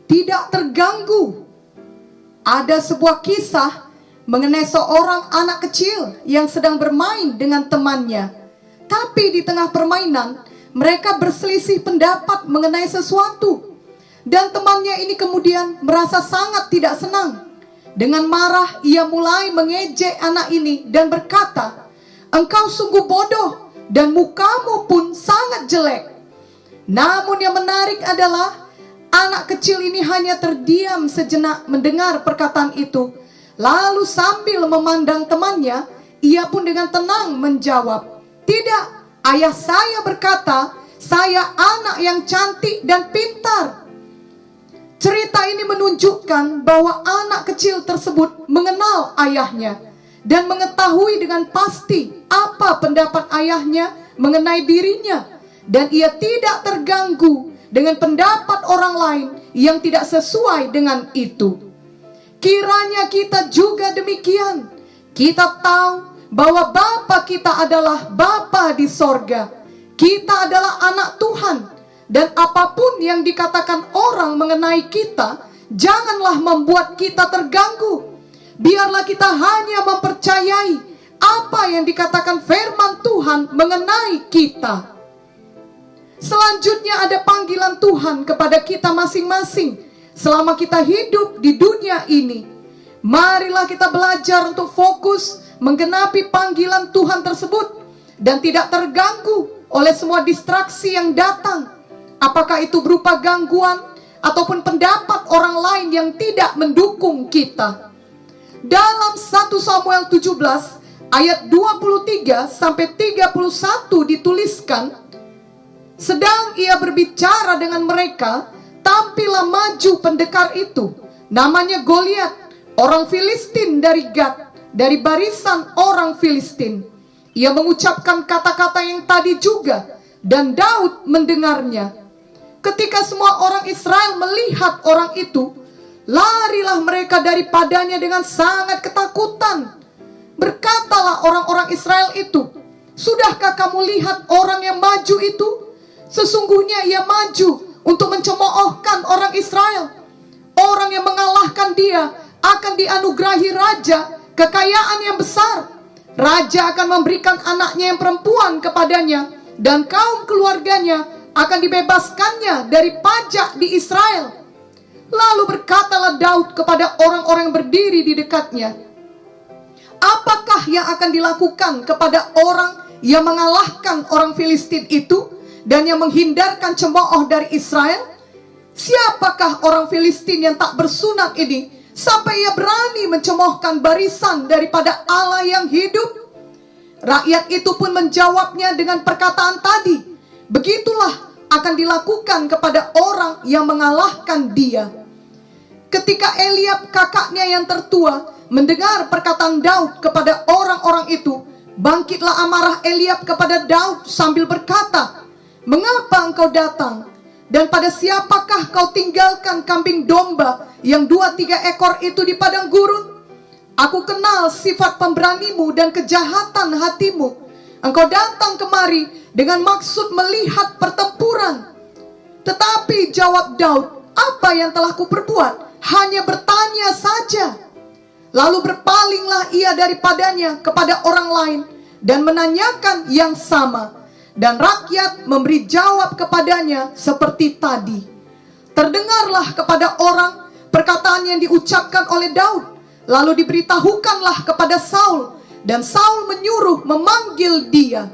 tidak terganggu. Ada sebuah kisah mengenai seorang anak kecil yang sedang bermain dengan temannya. Tapi di tengah permainan, mereka berselisih pendapat mengenai sesuatu. Dan temannya ini kemudian merasa sangat tidak senang. Dengan marah, ia mulai mengejek anak ini dan berkata, "Engkau sungguh bodoh dan mukamu pun sangat jelek." Namun yang menarik adalah anak kecil ini hanya terdiam sejenak mendengar perkataan itu. Lalu sambil memandang temannya, ia pun dengan tenang menjawab, "Tidak, ayah saya berkata, saya anak yang cantik dan pintar." Cerita ini menunjukkan bahwa anak kecil tersebut mengenal ayahnya dan mengetahui dengan pasti apa pendapat ayahnya mengenai dirinya, dan ia tidak terganggu dengan pendapat orang lain yang tidak sesuai dengan itu. Kiranya kita juga demikian. Kita tahu bahwa Bapa kita adalah Bapa di sorga. Kita adalah anak Tuhan. Dan apapun yang dikatakan orang mengenai kita, janganlah membuat kita terganggu. Biarlah kita hanya mempercayai apa yang dikatakan firman Tuhan mengenai kita. Selanjutnya ada panggilan Tuhan kepada kita masing-masing selama kita hidup di dunia ini. Marilah kita belajar untuk fokus menggenapi panggilan Tuhan tersebut dan tidak terganggu oleh semua distraksi yang datang. Apakah itu berupa gangguan ataupun pendapat orang lain yang tidak mendukung kita. Dalam 1 Samuel 17 ayat 23 sampai 31 dituliskan, sedang ia berbicara dengan mereka, tampillah maju pendekar itu, namanya Goliat, orang Filistin dari Gad, dari barisan orang Filistin. Ia mengucapkan kata-kata yang tadi juga, dan Daud mendengarnya. Ketika semua orang Israel melihat orang itu, larilah mereka daripadanya dengan sangat ketakutan. Berkatalah orang-orang Israel itu, "Sudahkah kamu lihat orang yang maju itu? Sesungguhnya ia maju untuk mencemoohkan orang Israel. Orang yang mengalahkan dia akan dianugerahi raja, kekayaan yang besar. Raja akan memberikan anaknya yang perempuan kepadanya, dan kaum keluarganya akan dibebaskannya dari pajak di Israel." Lalu berkatalah Daud kepada orang-orang yang berdiri di dekatnya, "Apakah yang akan dilakukan kepada orang yang mengalahkan orang Filistin itu dan yang menghindarkan cemooh dari Israel? Siapakah orang Filistin yang tak bersunat ini sampai ia berani mencemoohkan barisan daripada Allah yang hidup?" Rakyat itu pun menjawabnya dengan perkataan tadi, "Begitulah akan dilakukan kepada orang yang mengalahkan dia." Ketika Eliab kakaknya yang tertua mendengar perkataan Daud kepada orang-orang itu, bangkitlah amarah Eliab kepada Daud sambil berkata, "Mengapa engkau datang? Dan pada siapakah kau tinggalkan kambing domba yang 2-3 ekor itu di padang gurun? Aku kenal sifat pemberanimu dan kejahatan hatimu. Engkau datang kemari dengan maksud melihat pertempuran." Tetapi jawab Daud, "Apa yang telah kuperbuat? Hanya bertanya saja." Lalu berpalinglah ia daripadanya kepada orang lain dan menanyakan yang sama. Dan rakyat memberi jawab kepadanya seperti tadi. Terdengarlah kepada orang perkataan yang diucapkan oleh Daud. Lalu diberitahukanlah kepada Saul, dan Saul menyuruh memanggil dia.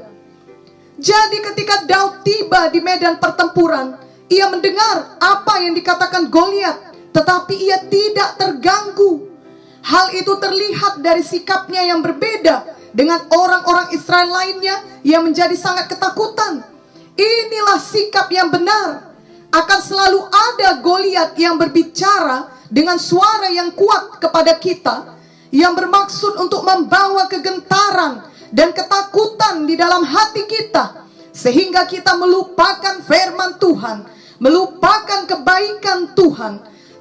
Jadi ketika Daud tiba di medan pertempuran, ia mendengar apa yang dikatakan Goliat, tetapi ia tidak terganggu. Hal itu terlihat dari sikapnya yang berbeda dengan orang-orang Israel lainnya yang menjadi sangat ketakutan. Inilah sikap yang benar. Akan selalu ada Goliat yang berbicara dengan suara yang kuat kepada kita, yang bermaksud untuk membawa kegentaran dan ketakutan di dalam hati kita, sehingga kita melupakan firman Tuhan, melupakan kebaikan Tuhan.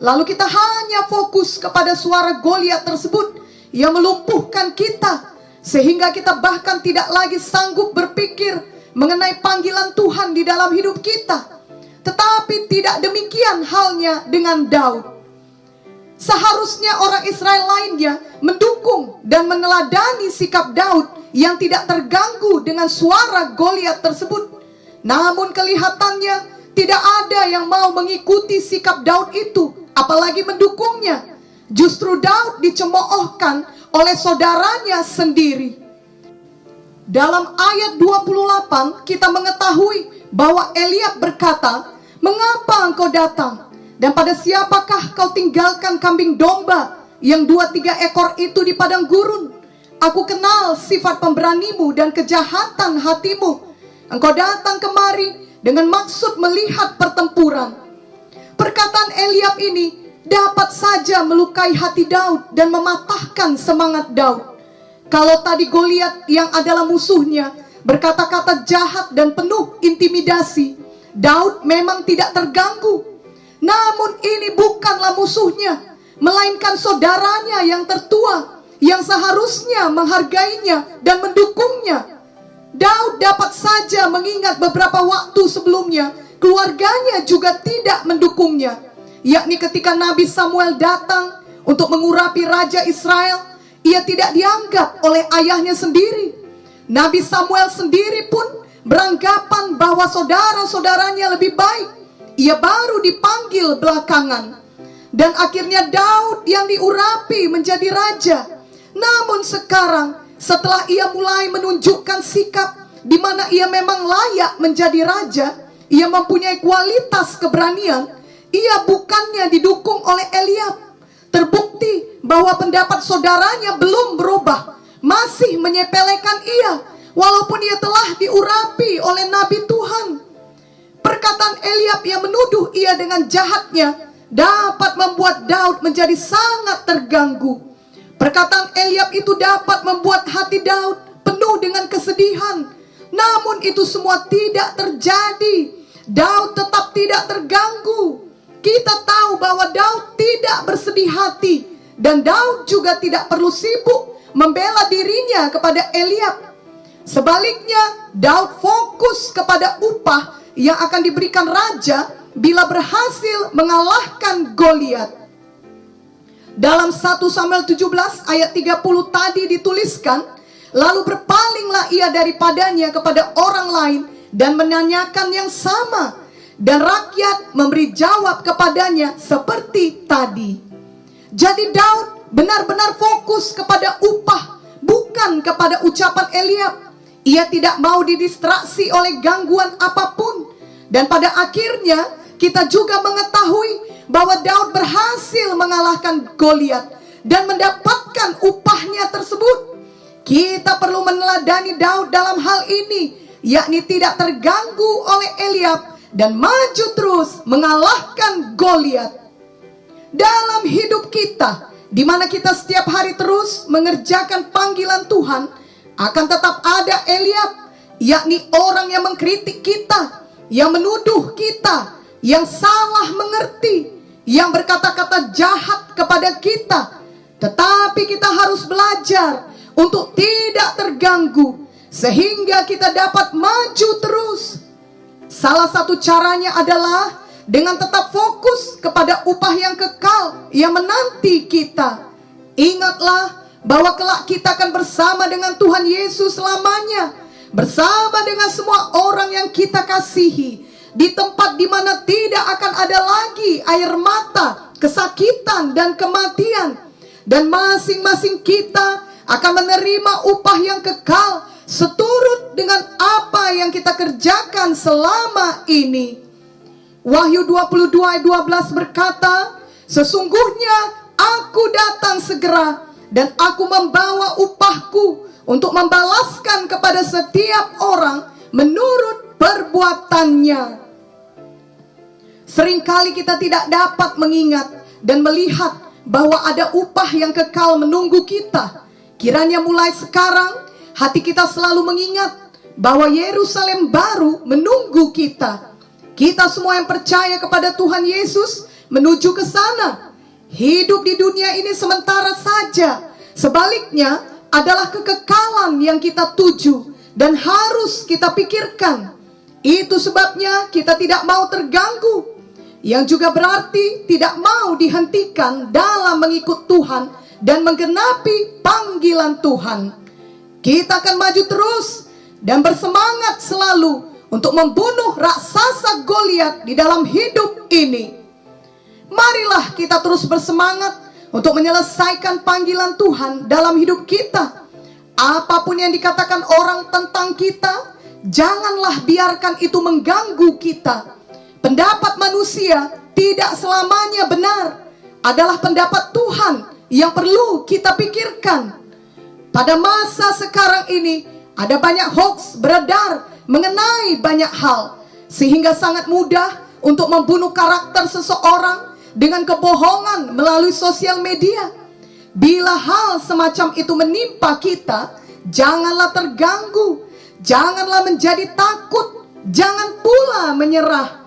Lalu kita hanya fokus kepada suara Goliat tersebut yang melumpuhkan kita, sehingga kita bahkan tidak lagi sanggup berpikir mengenai panggilan Tuhan di dalam hidup kita. Tetapi tidak demikian halnya dengan Daud. Seharusnya orang Israel lainnya mendukung dan meneladani sikap Daud yang tidak terganggu dengan suara Goliat tersebut. Namun kelihatannya tidak ada yang mau mengikuti sikap Daud itu, apalagi mendukungnya. Justru Daud dicemoohkan oleh saudaranya sendiri. Dalam ayat 28 kita mengetahui bahwa Eliab berkata, "Mengapa engkau datang? Dan pada siapakah kau tinggalkan kambing domba yang 2-3 ekor itu di padang gurun? Aku kenal sifat pemberanimu dan kejahatan hatimu. Engkau datang kemari dengan maksud melihat pertempuran." Perkataan Eliab ini dapat saja melukai hati Daud dan mematahkan semangat Daud. Kalau tadi Goliat yang adalah musuhnya berkata-kata jahat dan penuh intimidasi, Daud memang tidak terganggu. Namun ini bukanlah musuhnya, melainkan saudaranya yang tertua, yang seharusnya menghargainya dan mendukungnya. Daud dapat saja mengingat beberapa waktu sebelumnya, keluarganya juga tidak mendukungnya, yakni ketika Nabi Samuel datang untuk mengurapi Raja Israel. Ia tidak dianggap oleh ayahnya sendiri. Nabi Samuel sendiri pun beranggapan bahwa saudara-saudaranya lebih baik. Ia baru dipanggil belakangan. Dan akhirnya Daud yang diurapi menjadi raja. Namun sekarang setelah ia mulai menunjukkan sikap di mana ia memang layak menjadi raja, ia mempunyai kualitas keberanian, ia bukannya didukung oleh Eliab. Terbukti bahwa pendapat saudaranya belum berubah, masih menyepelekan ia, walaupun ia telah diurapi oleh Nabi Tuhan. Perkataan Eliab yang menuduh ia dengan jahatnya dapat membuat Daud menjadi sangat terganggu. Perkataan Eliab itu dapat membuat hati Daud penuh dengan kesedihan. Namun itu semua tidak terjadi. Daud tetap tidak terganggu. Kita tahu bahwa Daud tidak bersedih hati, dan Daud juga tidak perlu sibuk membela dirinya kepada Eliab. Sebaliknya, Daud fokus kepada upah yang akan diberikan raja bila berhasil mengalahkan Goliat. Dalam 1 Samuel 17 ayat 30 tadi dituliskan, "Lalu berpalinglah ia daripadanya kepada orang lain dan menanyakan yang sama. Dan rakyat memberi jawab kepadanya seperti tadi." Jadi Daud benar-benar fokus kepada upah, bukan kepada ucapan Eliab. Ia tidak mau didistraksi oleh gangguan apapun. Dan pada akhirnya kita juga mengetahui bahwa Daud berhasil mengalahkan Goliat dan mendapatkan upahnya tersebut. Kita perlu meneladani Daud dalam hal ini, yakni tidak terganggu oleh Eliab dan maju terus mengalahkan Goliat. Dalam hidup kita, di mana kita setiap hari terus mengerjakan panggilan Tuhan, akan tetap ada Eliab, yakni orang yang mengkritik kita, yang menuduh kita, yang salah mengerti, yang berkata-kata jahat kepada kita. Tetapi kita harus belajar untuk tidak terganggu, sehingga kita dapat maju terus. Salah satu caranya adalah dengan tetap fokus kepada upah yang kekal yang menanti kita. Ingatlah bahwa kelak kita akan bersama dengan Tuhan Yesus selamanya, bersama dengan semua orang yang kita kasihi, di tempat di mana tidak akan ada lagi air mata, kesakitan dan kematian. Dan masing-masing kita akan menerima upah yang kekal seturut dengan apa yang kita kerjakan selama ini. Wahyu 22 ayat 12 berkata, "Sesungguhnya aku datang segera, dan aku membawa upahku untuk membalaskan kepada setiap orang menurut perbuatannya." Seringkali kita tidak dapat mengingat dan melihat bahwa ada upah yang kekal menunggu kita. Kiranya mulai sekarang hati kita selalu mengingat bahwa Yerusalem baru menunggu kita. Kita semua yang percaya kepada Tuhan Yesus menuju ke sana. Hidup di dunia ini sementara saja. Sebaliknya adalah kekekalan yang kita tuju dan harus kita pikirkan. Itu sebabnya kita tidak mau terganggu, yang juga berarti tidak mau dihentikan dalam mengikut Tuhan dan menggenapi panggilan Tuhan. Kita akan maju terus dan bersemangat selalu untuk membunuh raksasa Goliat di dalam hidup ini. Marilah kita terus bersemangat untuk menyelesaikan panggilan Tuhan dalam hidup kita. Apapun yang dikatakan orang tentang kita, janganlah biarkan itu mengganggu kita. Pendapat manusia tidak selamanya benar. Adalah pendapat Tuhan yang perlu kita pikirkan. Pada masa sekarang ini, ada banyak hoax beredar mengenai banyak hal, sehingga sangat mudah untuk membunuh karakter seseorang dengan kebohongan melalui sosial media. Bila hal semacam itu menimpa kita, janganlah terganggu, janganlah menjadi takut, jangan pula menyerah.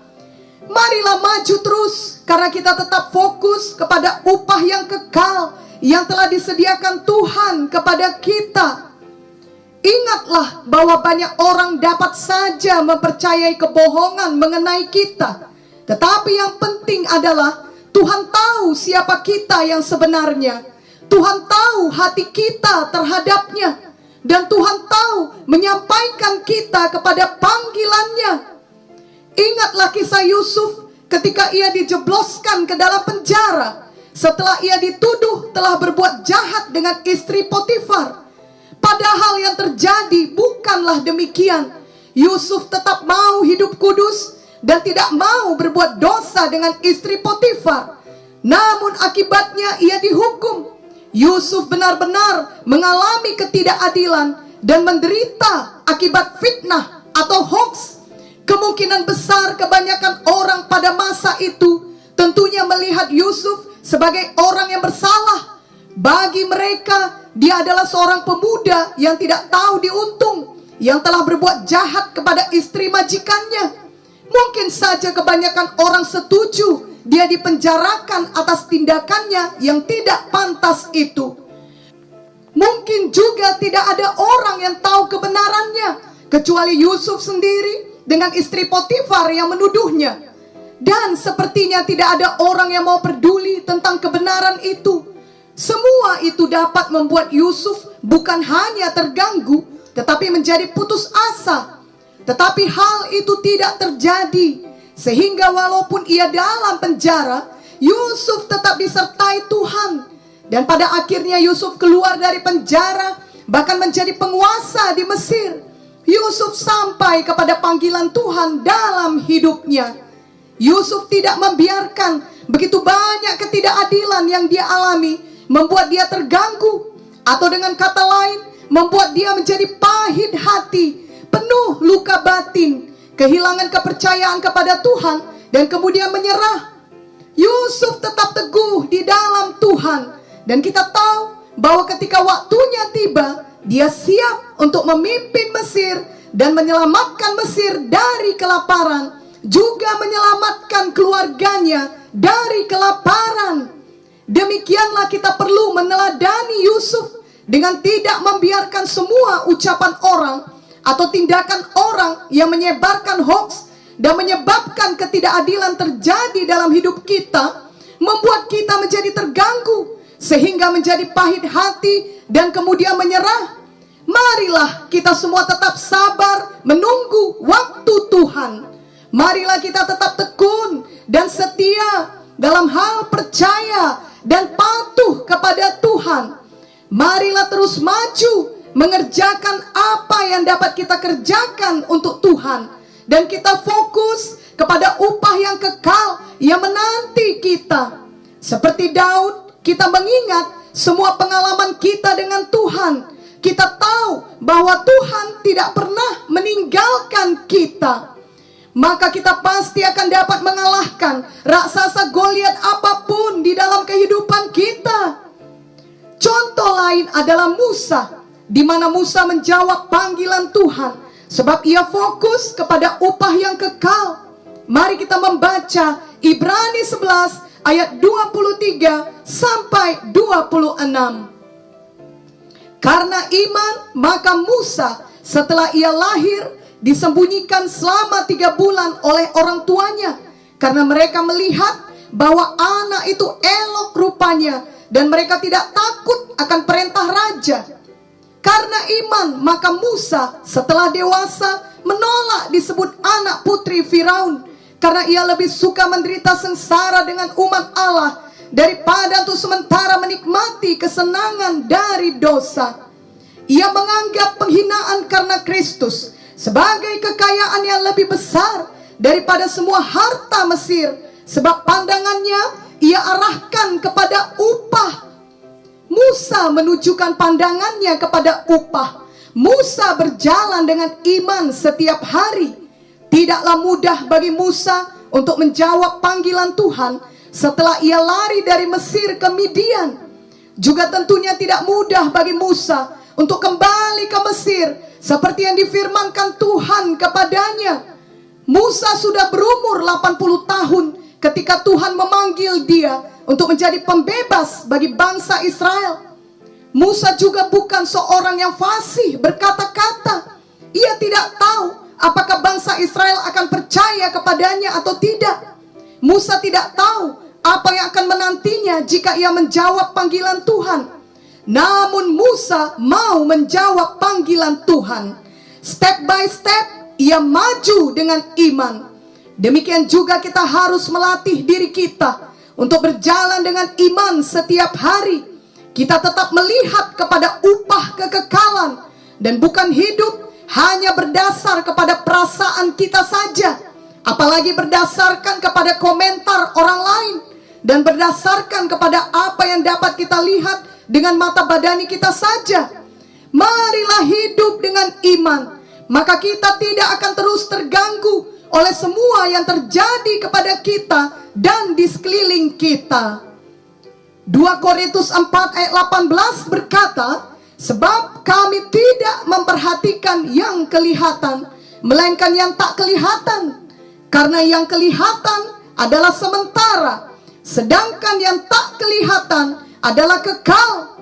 Marilah maju terus, karena kita tetap fokus kepada upah yang kekal yang telah disediakan Tuhan kepada kita. Ingatlah bahwa banyak orang dapat saja mempercayai kebohongan mengenai kita, tetapi yang penting adalah Tuhan tahu siapa kita yang sebenarnya. Tuhan tahu hati kita terhadapnya, dan Tuhan tahu menyampaikan kita kepada panggilannya. Ingatlah kisah Yusuf ketika ia dijebloskan ke dalam penjara setelah ia dituduh telah berbuat jahat dengan istri Potifar. Padahal yang terjadi bukanlah demikian. Yusuf tetap mau hidup kudus dan tidak mau berbuat dosa dengan istri Potifar. Namun akibatnya ia dihukum. Yusuf benar-benar mengalami ketidakadilan dan menderita akibat fitnah atau hoax. Kemungkinan besar kebanyakan orang pada masa itu tentunya melihat Yusuf sebagai orang yang bersalah. Bagi mereka, dia adalah seorang pemuda yang tidak tahu diuntung, yang telah berbuat jahat kepada istri majikannya. Mungkin saja kebanyakan orang setuju dia dipenjarakan atas tindakannya yang tidak pantas itu. Mungkin juga tidak ada orang yang tahu kebenarannya, kecuali Yusuf sendiri dengan istri Potifar yang menuduhnya. Dan sepertinya tidak ada orang yang mau peduli tentang kebenaran itu. Semua itu dapat membuat Yusuf bukan hanya terganggu, tetapi menjadi putus asa. Tetapi hal itu tidak terjadi, sehingga walaupun ia dalam penjara, Yusuf tetap disertai Tuhan. Dan pada akhirnya Yusuf keluar dari penjara, bahkan menjadi penguasa di Mesir. Yusuf sampai kepada panggilan Tuhan dalam hidupnya. Yusuf tidak membiarkan begitu banyak ketidakadilan yang dia alami membuat dia terganggu, atau dengan kata lain, membuat dia menjadi pahit hati, penuh luka batin, kehilangan kepercayaan kepada Tuhan, dan kemudian menyerah. Yusuf tetap teguh di dalam Tuhan, dan kita tahu bahwa ketika waktunya tiba, dia siap untuk memimpin Mesir dan menyelamatkan Mesir dari kelaparan, juga menyelamatkan keluarganya dari kelaparan. Demikianlah kita perlu meneladani Yusuf dengan tidak membiarkan semua ucapan orang atau tindakan orang yang menyebarkan hoax dan menyebabkan ketidakadilan terjadi dalam hidup kita, membuat kita menjadi terganggu sehingga menjadi pahit hati dan kemudian menyerah. Marilah kita semua tetap sabar menunggu waktu Tuhan. Marilah kita tetap tekun dan setia dalam hal percaya dan patuh kepada Tuhan. Marilah terus maju mengerjakan apa yang dapat kita kerjakan untuk Tuhan, dan kita fokus kepada upah yang kekal yang menanti kita. Seperti Daud, kita mengingat semua pengalaman kita dengan Tuhan. Kita tahu bahwa Tuhan tidak pernah meninggalkan kita. Maka kita pasti akan dapat mengalahkan raksasa Goliat apapun di dalam kehidupan kita. Contoh lain adalah Musa, di mana Musa menjawab panggilan Tuhan sebab ia fokus kepada upah yang kekal. Mari kita membaca Ibrani 11 ayat 23 sampai 26. Karena iman, maka Musa setelah ia lahir disembunyikan selama 3 bulan oleh orang tuanya, karena mereka melihat bahwa anak itu elok rupanya, dan mereka tidak takut akan perintah raja. Karena iman, maka Musa setelah dewasa menolak disebut anak putri Firaun, karena ia lebih suka menderita sengsara dengan umat Allah daripada untuk sementara menikmati kesenangan dari dosa. Ia menganggap penghinaan karena Kristus sebagai kekayaan yang lebih besar daripada semua harta Mesir, sebab pandangannya ia arahkan kepada upah. Musa menunjukkan pandangannya kepada upah. Musa berjalan dengan iman setiap hari. Tidaklah mudah bagi Musa untuk menjawab panggilan Tuhan setelah ia lari dari Mesir ke Midian. Juga tentunya tidak mudah bagi Musa untuk kembali ke Mesir seperti yang difirmankan Tuhan kepadanya. Musa sudah berumur 80 tahun ketika Tuhan memanggil dia untuk menjadi pembebas bagi bangsa Israel. Musa juga bukan seorang yang fasih berkata-kata. Ia tidak tahu apakah bangsa Israel akan percaya kepadanya atau tidak. Musa tidak tahu apa yang akan menantinya jika ia menjawab panggilan Tuhan. Namun Musa mau menjawab panggilan Tuhan. Step by step ia maju dengan iman. Demikian juga kita harus melatih diri kita untuk berjalan dengan iman setiap hari. Kita tetap melihat kepada upah kekekalan dan bukan hidup hanya berdasar kepada perasaan kita saja, apalagi berdasarkan kepada komentar orang lain dan berdasarkan kepada apa yang dapat kita lihat dengan mata badani kita saja. Marilah hidup dengan iman, maka kita tidak akan terus terganggu oleh semua yang terjadi kepada kita dan di sekeliling kita. 2 Korintus 4 ayat 18 berkata, sebab kami tidak memperhatikan yang kelihatan, melainkan yang tak kelihatan. Karena yang kelihatan adalah sementara, sedangkan yang tak kelihatan adalah kekal.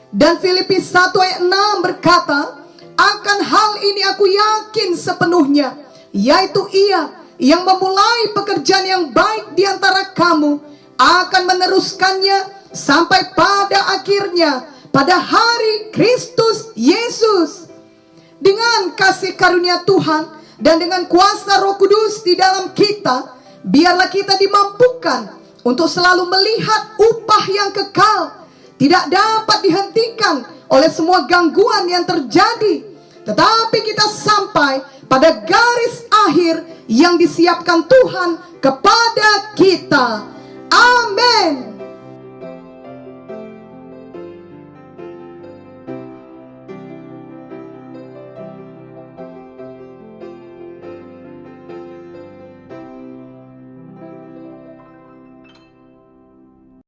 Dan Filipi 1 ayat 6 berkata, akan hal ini aku yakin sepenuhnya, yaitu Ia yang memulai pekerjaan yang baik di antara kamu akan meneruskannya sampai pada akhirnya pada hari Kristus Yesus. Dengan kasih karunia Tuhan dan dengan kuasa Roh Kudus di dalam kita, biarlah kita dimampukan untuk selalu melihat upah yang kekal, tidak dapat dihentikan oleh semua gangguan yang terjadi, tetapi kita sampai pada garis akhir yang disiapkan Tuhan kepada kita. Amin.